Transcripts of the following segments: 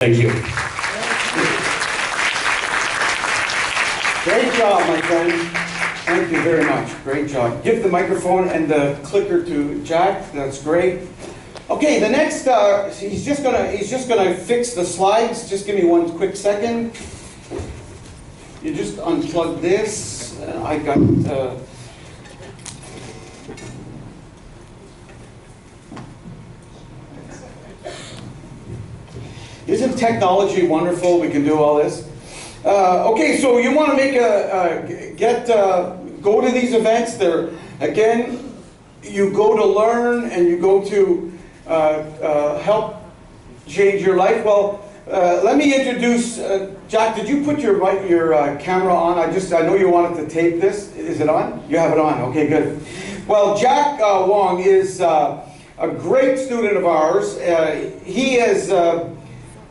Thank you. Great job, my friend. Thank you very much. Great job. Give the microphone and the clicker to Jack. That's great. Okay, the next, he's just gonna fix the slides. Just give me one quick second. You just unplug this. I got. Isn't technology wonderful? We can do all this. Okay, so you want to make go to these events. They're, again, you go to learn and you go to help change your life. Well, let me introduce Jack. Did you put your camera on? I know you wanted to tape this. Is it on? You have it on. Okay, good. Well, Jack Wong is a great student of ours. He has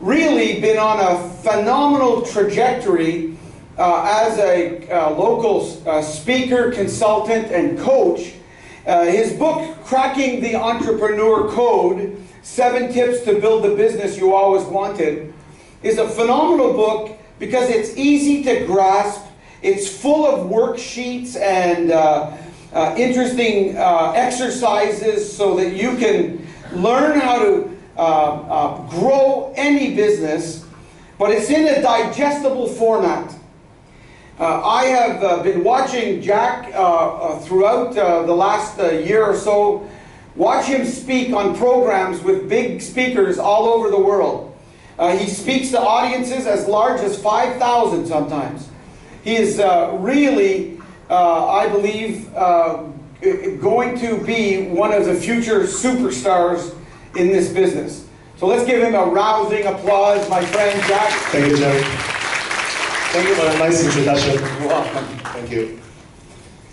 really been on a phenomenal trajectory as a local speaker, consultant, and coach. His book, Cracking the Entrepreneur Code, 7 Tips to Build the Business You Always Wanted, is a phenomenal book because it's easy to grasp. It's full of worksheets and interesting exercises so that you can learn how to grow any business, but it's in a digestible format. I have been watching Jack throughout the last year or so, watch him speak on programs with big speakers all over the world. He speaks to audiences as large as 5,000 sometimes. He is really, I believe, going to be one of the future superstars in this business. So let's give him a rousing applause, my friend Jack. Thank you, Jerry. Thank you for a nice introduction. You're welcome. Thank you.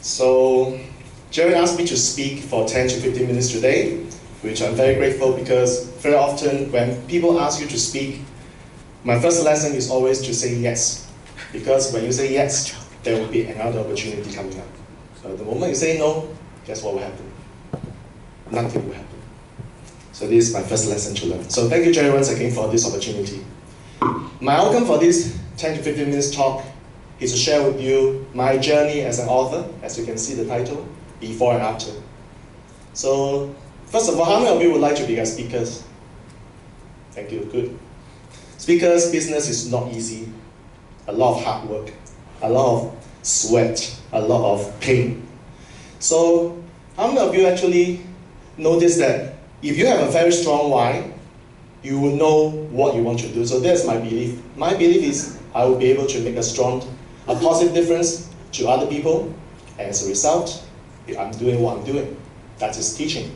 So, Jerry asked me to speak for 10 to 15 minutes today, which I'm very grateful because very often when people ask you to speak, my first lesson is always to say yes. Because when you say yes, there will be another opportunity coming up. So the moment you say no, guess what will happen? Nothing will happen. So this is my first lesson to learn. So thank you, Jerry, once again for this opportunity. My outcome for this 10 to 15 minutes talk is to share with you my journey as an author, as you can see the title, before and after. So first of all, how many of you would like to become speakers? Thank you, good. Speakers business is not easy. A lot of hard work, a lot of sweat, a lot of pain. So how many of you actually notice that if you have a very strong why, you will know what you want to do. So that's my belief. My belief is I will be able to make a positive difference to other people. And as a result, I'm doing what I'm doing. That is teaching.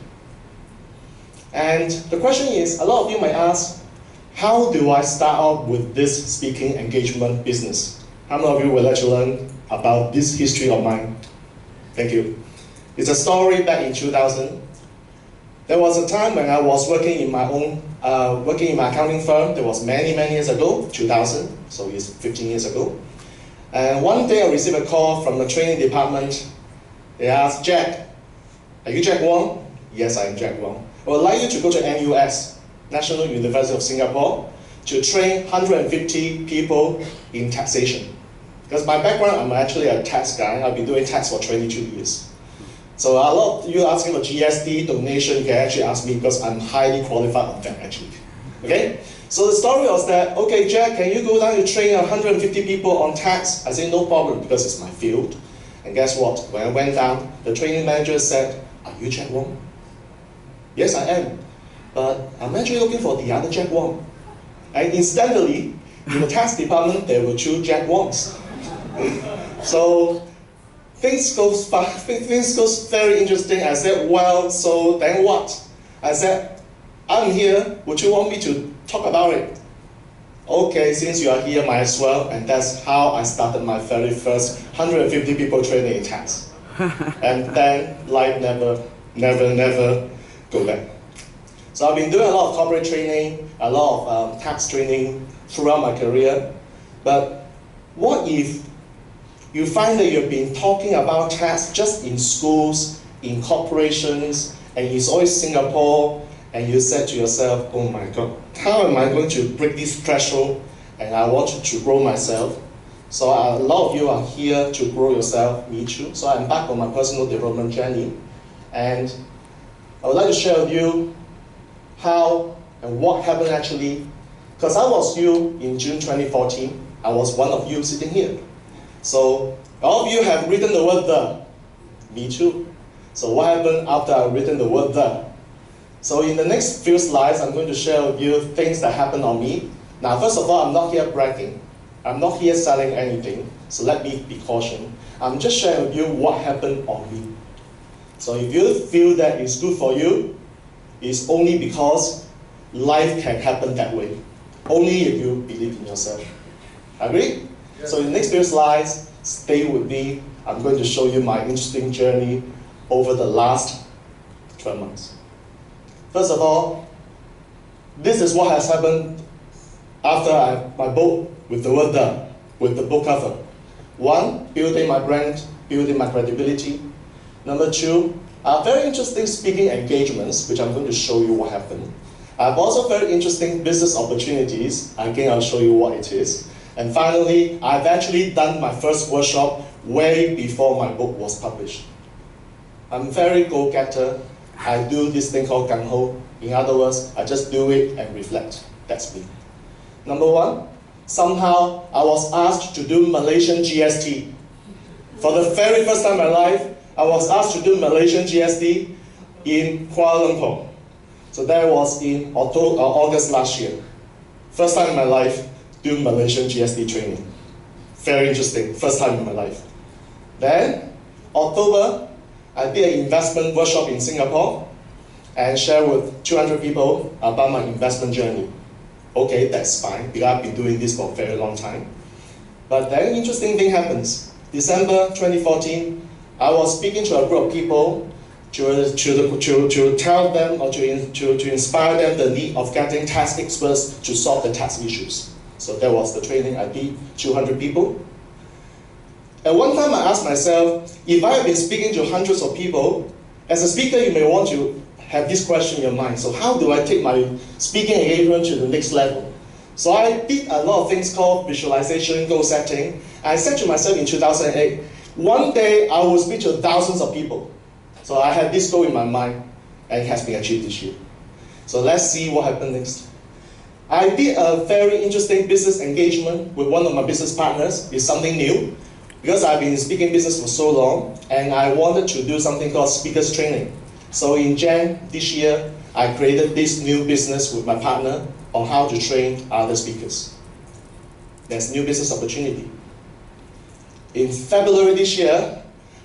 And the question is, a lot of you might ask, how do I start out with this speaking engagement business? How many of you would like to learn about this history of mine? Thank you. It's a story back in 2000. There was a time when I was working in my accounting firm. That was many years ago, 2000, so it's 15 years ago. And one day I received a call from the training department. They asked, Jack, are you Jack Wong? Yes, I am Jack Wong. I would like you to go to NUS, National University of Singapore, to train 150 people in taxation. Because my background, I'm actually a tax guy. I've been doing tax for 22 years. So a lot of you asking for GST donation, you can actually ask me because I'm highly qualified on that actually. Okay? So the story was that, okay, Jack, can you go down to train 150 people on tax? I said, no problem, because it's my field. And guess what? When I went down, the training manager said, are you Jack Wong? Yes, I am. But I'm actually looking for the other Jack Wong. And incidentally, in the tax department, there were 2 Jack Wongs. So things goes very interesting. I said, well, so then what? I said, I'm here. Would you want me to talk about it? Okay, since you are here, might as well. And that's how I started my very first 150 people training in tax. And then life never go back. So I've been doing a lot of corporate training, a lot of tax training throughout my career. But what if you find that you've been talking about tax just in schools, in corporations, and it's always Singapore, and you said to yourself, oh my God, how am I going to break this threshold, and I want to grow myself. So a lot of you are here to grow yourself, me too. So I'm back on my personal development journey, and I would like to share with you how and what happened actually, because I was you in June 2014, I was one of you sitting here. So all of you have written the word the, me too. So what happened after I've written the word the? So in the next few slides, I'm going to share with you things that happened on me. Now, first of all, I'm not here bragging. I'm not here selling anything, so let me be cautious. I'm just sharing with you what happened on me. So if you feel that it's good for you, it's only because life can happen that way. Only if you believe in yourself. Agree? Yeah. So in the next few slides, stay with me. I'm going to show you my interesting journey over the last 12 months. First of all, this is what has happened after my book with the word the, with the book cover. One, building my brand, building my credibility. Number two, very interesting speaking engagements, which I'm going to show you what happened. I have also very interesting business opportunities. Again, I'll show you what it is. And finally, I've actually done my first workshop way before my book was published. I'm very go-getter. I do this thing called gung-ho. In other words, I just do it and reflect. That's me. Number one, somehow I was asked to do Malaysian GST. For the very first time in my life, I was asked to do Malaysian GST in Kuala Lumpur. So that was in August last year. First time in my life doing Malaysian GST training. Very interesting, first time in my life. Then, October, I did an investment workshop in Singapore and shared with 200 people about my investment journey. Okay, that's fine, because I've been doing this for a very long time. But then interesting thing happens. December 2014, I was speaking to a group of people to tell them or to inspire them the need of getting tax experts to solve the tax issues. So that was the training I did, 200 people. At one time I asked myself, if I have been speaking to hundreds of people, as a speaker you may want to have this question in your mind. So how do I take my speaking engagement to the next level? So I did a lot of things called visualization, goal setting. I said to myself in 2008, one day I will speak to thousands of people. So I had this goal in my mind, and it has been achieved this year. So let's see what happened next. I did a very interesting business engagement with one of my business partners. It's something new, because I've been speaking business for so long, and I wanted to do something called speakers training. So in Jan this year, I created this new business with my partner on how to train other speakers. There's new business opportunity. In February this year,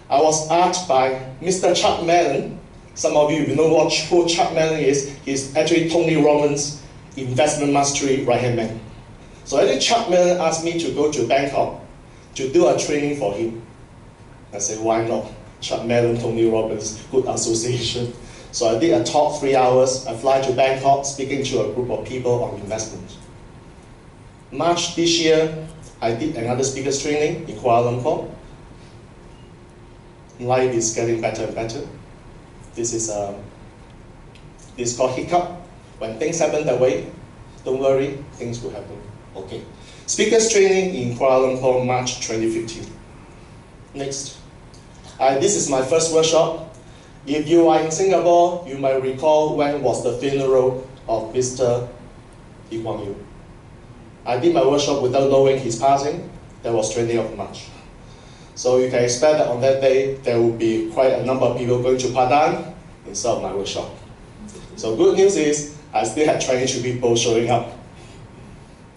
I was asked by Mr. Chuck Mellon. Some of you know who Chuck Mellon is. He's actually Tony Robbins' investment mastery right-hand man. So actually Chuck Mellon asked me to go to Bangkok to do a training for him. I said, why not? Chuck Mellon, Tony Robbins, good association. So I did a talk 3 hours. I fly to Bangkok, speaking to a group of people on investment. March this year, I did another speakers training in Kuala Lumpur. Life is getting better and better. This is called hiccup. When things happen that way, don't worry, things will happen. Okay. Speakers training in Kuala Lumpur, March 2015. Next. This is my first workshop. If you are in Singapore, you might recall when was the funeral of Mr. Lee Kuan Yew. I did my workshop without knowing his passing. That was 20th of March. So you can expect that on that day, there will be quite a number of people going to Padang instead of my workshop. So good news is, I still had 22 people showing up.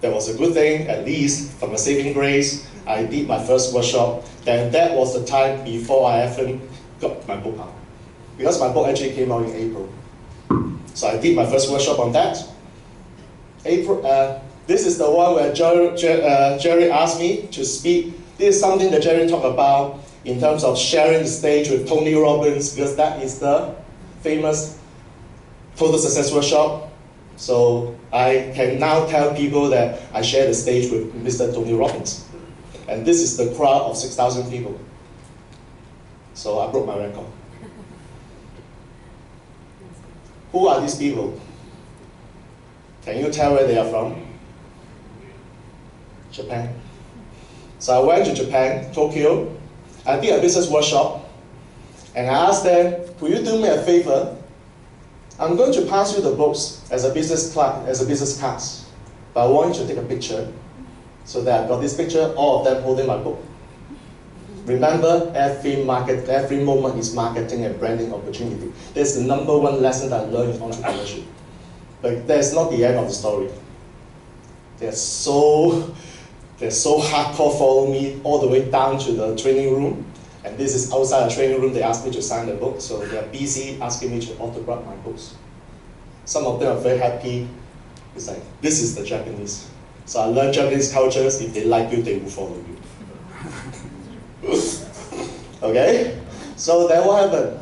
That was a good thing, at least from a saving grace. I did my first workshop, then that was the time before I even got my book out. Because my book actually came out in April. So I did my first workshop on that. This is the one where Jerry asked me to speak. This is something that Jerry talked about in terms of sharing the stage with Tony Robbins, because that is the famous Total Success Workshop. So I can now tell people that I share the stage with Mr. Tony Robbins. And this is the crowd of 6,000 people. So I broke my record. Who are these people? Can you tell where they are from? Japan. So I went to Japan, Tokyo. I did a business workshop, and I asked them, could you do me a favor? I'm going to pass you the books as a business class, but I want you to take a picture. So that I got this picture, all of them holding my book. Remember, every moment is marketing and branding opportunity. That's the #1 lesson that I learned in entrepreneurship. But that's not the end of the story. They're so hardcore, follow me all the way down to the training room. And this is outside the training room, they asked me to sign the book, so they're busy asking me to autograph my books. Some of them are very happy. It's like, this is the Japanese. So I learned Japanese cultures. If they like you, they will follow you. Okay? So then what happened?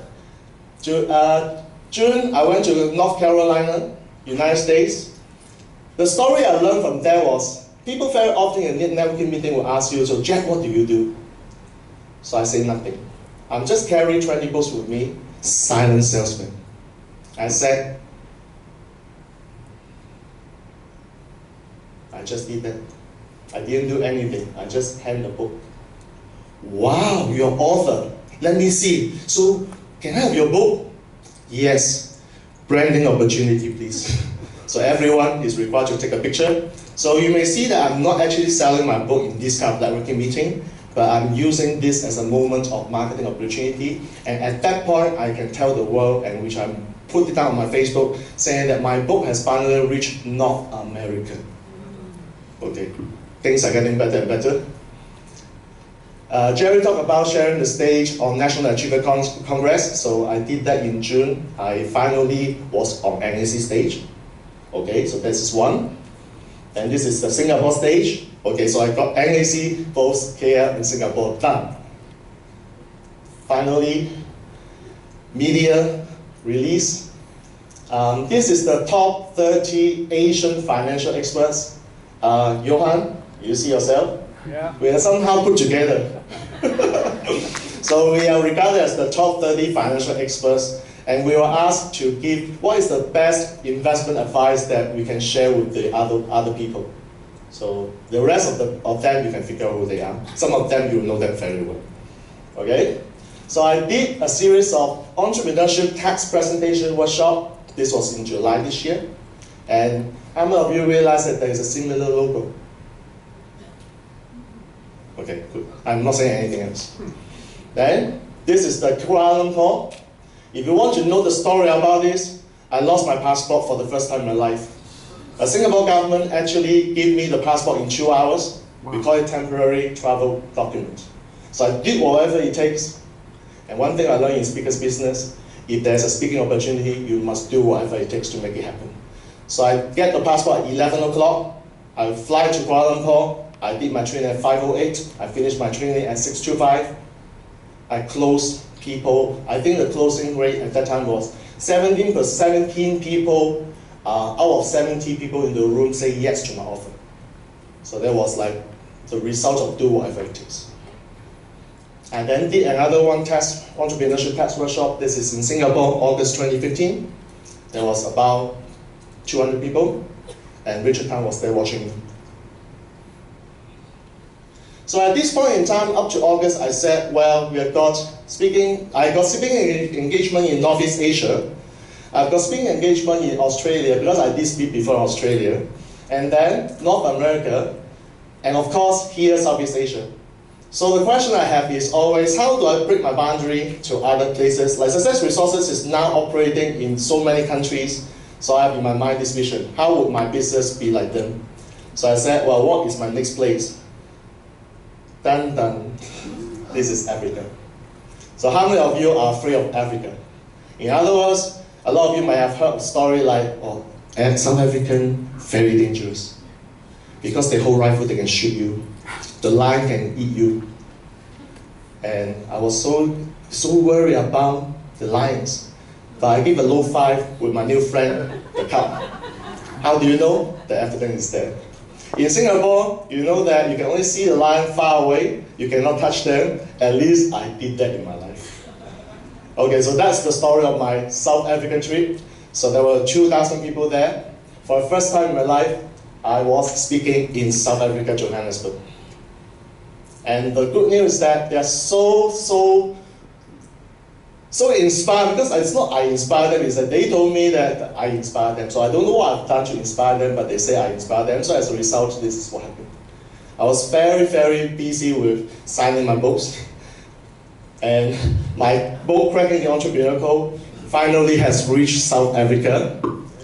June, I went to North Carolina, United States. The story I learned from there was, people very often in a networking meeting will ask you, so Jack, what do you do? So I say nothing. I'm just carrying 20 books with me, silent salesman. I said, I just did that. I didn't do anything. I just hand the book. Wow, you're an author. Let me see. So, can I have your book? Yes. Branding opportunity, please. So everyone is required to take a picture. So you may see that I'm not actually selling my book in this kind of networking meeting, but I'm using this as a moment of marketing opportunity. And at that point, I can tell the world, and which I put it down on my Facebook, saying that my book has finally reached North America. Okay, things are getting better and better. Jerry talked about sharing the stage on National Achiever Congress, so I did that in June. I finally was on NAC stage. Okay, so this is one. And this is the Singapore stage. Okay, so I got NAC, both KL and Singapore done. Finally, media release. This is the top 30 Asian financial experts. Johan, you see yourself? Yeah. We are somehow put together. So we are regarded as the top 30 financial experts, and we were asked to give what is the best investment advice that we can share with the other people. So the rest of them, you can figure out who they are. Some of them, you know them very well. Okay? So I did a series of entrepreneurship tax presentation workshop. This was in July this year. And how many of you realize that there is a similar logo? Okay, good. I'm not saying anything else. Then, this is the Kuala Lumpur. If you want to know the story about this, I lost my passport for the first time in my life. The Singapore government actually gave me the passport in 2 hours. Wow. We call it temporary travel document. So I did whatever it takes. And one thing I learned in speaker's business, if there's a speaking opportunity, you must do whatever it takes to make it happen. So I get the passport at 11 o'clock. I fly to Kuala Lumpur. I did my training at 5:08. I finished my training at 6:25. I closed people. I think the closing rate at that time was 17 people out of 70 people in the room say yes to my offer. So that was like the result of do whatever it takes. I then did another entrepreneurship tax workshop. This is in Singapore, August 2015. There was about 200 people, and Richard Tan was there watching me. So at this point in time, up to August, I said, well, I got speaking engagement in Northeast Asia. I've got speaking engagement in Australia, because I did speak before in Australia, and then North America, and of course, here, Southeast Asia. So the question I have is always, how do I break my boundary to other places? Like Success Resources is now operating in so many countries, so I have in my mind this vision. How would my business be like them? So I said, well, what is my next place? Dun dun. This is Africa. So how many of you are afraid of Africa? In other words, a lot of you might have heard a story like, oh, South African, very dangerous. Because they hold rifle, they can shoot you. The lion can eat you. And I was so worried about the lions. But I gave a low five with my new friend, the cub. How do you know? The evidence is there. In Singapore, you know that you can only see the lion far away. You cannot touch them. At least I did that in my life. Okay, so that's the story of my South African trip. So there were 2,000 people there. for the first time in my life, I was speaking in South Africa, Johannesburg. And the good news is that they are so inspired, because it's not I inspire them, it's that they told me that I inspire them. So I don't know what I've done to inspire them, but they say I inspire them. So as a result, this is what happened. I was very busy with signing my books. And my book, Cracking the Entrepreneur Code, finally has reached South Africa.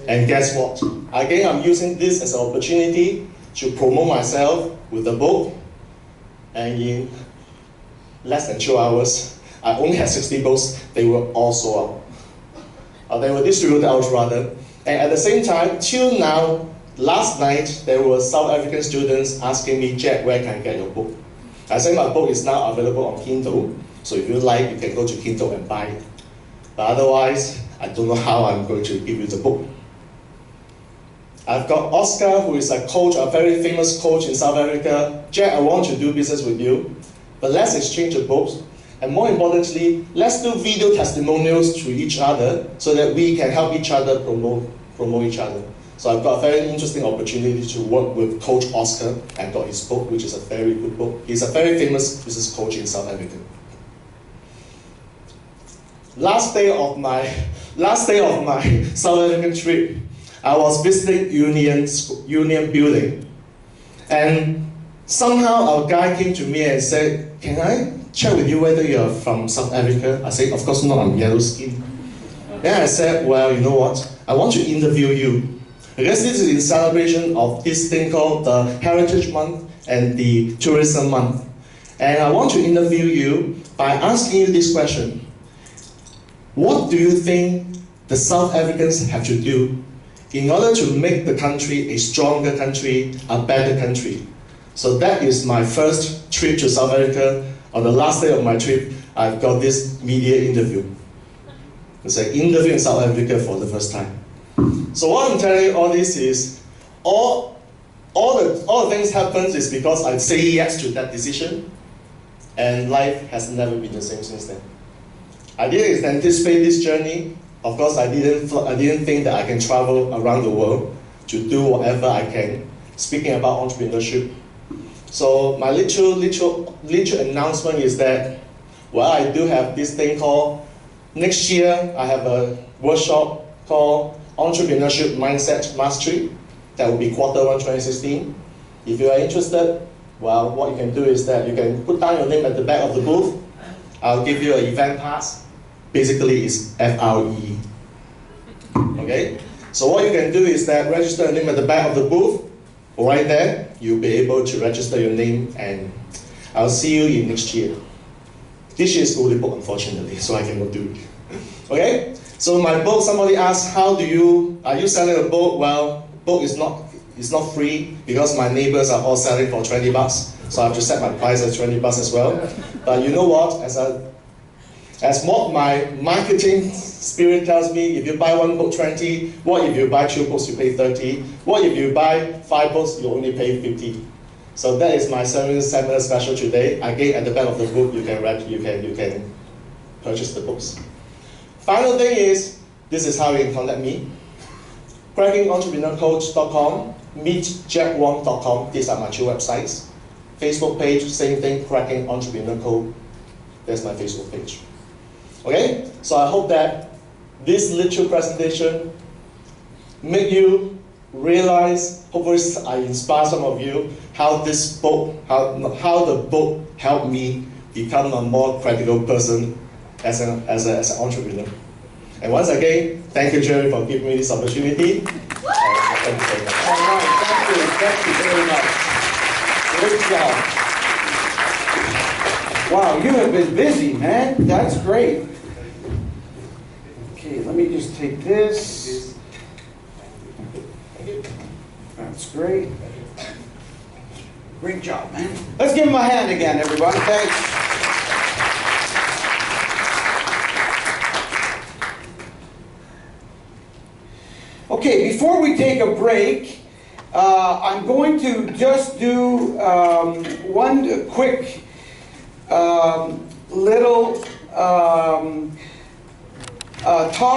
And guess what? Again, I'm using this as an opportunity to promote myself with the book. And in less than 2 hours, I only had 60 books. They were all sold out. They were distributed out rather. And at the same time, till now, last night, there were South African students asking me, Jack, where can I get your book? I said my book is now available on Kindle. So if you like, you can go to Kindle and buy it. But otherwise, I don't know how I'm going to give you the book. I've got Oscar, who is a coach, a very famous coach in South Africa. Jack, I want to do business with you, but let's exchange the books. And more importantly, let's do video testimonials to each other so that we can help each other promote each other. So I've got a very interesting opportunity to work with Coach Oscar and got his book, which is a very good book. He's a very famous business coach in South Africa. Last day of my South African trip, I was visiting Union Building, and somehow a guy came to me and said, "Can I check with you whether you're from South Africa?" I said, "Of course not, I'm yellow skin." Then I said, "Well, you know what? I want to interview you, because this is in celebration of this thing called the Heritage Month and the Tourism Month. And I want to interview you by asking you this question. What do you think the South Africans have to do in order to make the country a stronger country, a better country?" So that is my first trip to South Africa. On the last day of my trip, I've got this media interview. It's an interview in South Africa for the first time. So what I'm telling you all this is, all the things happens is because I say yes to that decision, and life has never been the same since then. I didn't anticipate this journey. Of course, I didn't think that I can travel around the world to do whatever I can, speaking about entrepreneurship. So my little announcement is that, well, I do have this thing called, next year I have a workshop called Entrepreneurship Mindset Mastery. That will be Q1 2016. If you are interested, well, what you can do is that you can put down your name at the back of the booth. I'll give you an event pass. Basically, it's FRE. Okay? So what you can do is that register your name at the back of the booth. Right there, you'll be able to register your name, and I'll see you in next year. This year is fully booked, unfortunately, so I cannot do it. Okay? So my book, somebody asked, are you selling a book? Well, book is not free, because my neighbors are all selling for 20 bucks. So I have to set my price at 20 bucks as well. But you know what? As what my marketing spirit tells me, if you buy one book 20, what if you buy 2 books, you pay 30? What if you buy 5 books, you only pay 50? So that is my seminar special today. Again, at the back of the book, you can purchase the books. Final thing is, this is how you can contact me. CrackingEntrepreneurCoach.com, meetjackwong.com. These are my 2 websites. Facebook page, same thing, Cracking Entrepreneur Code. That's my Facebook page. Okay, so I hope that this little presentation make you realize, hopefully I inspire some of you, how this book, how the book helped me become a more credible person as an entrepreneur. And once again, thank you, Jerry, for giving me this opportunity. Thank you very much. All right, thank you very much. Great job. Wow, you have been busy, man. That's great. Okay, let me just take this. That's great. Great job, man. Let's give him a hand again, everybody. Thanks. Okay, before we take a break, I'm going to just do one quick little talk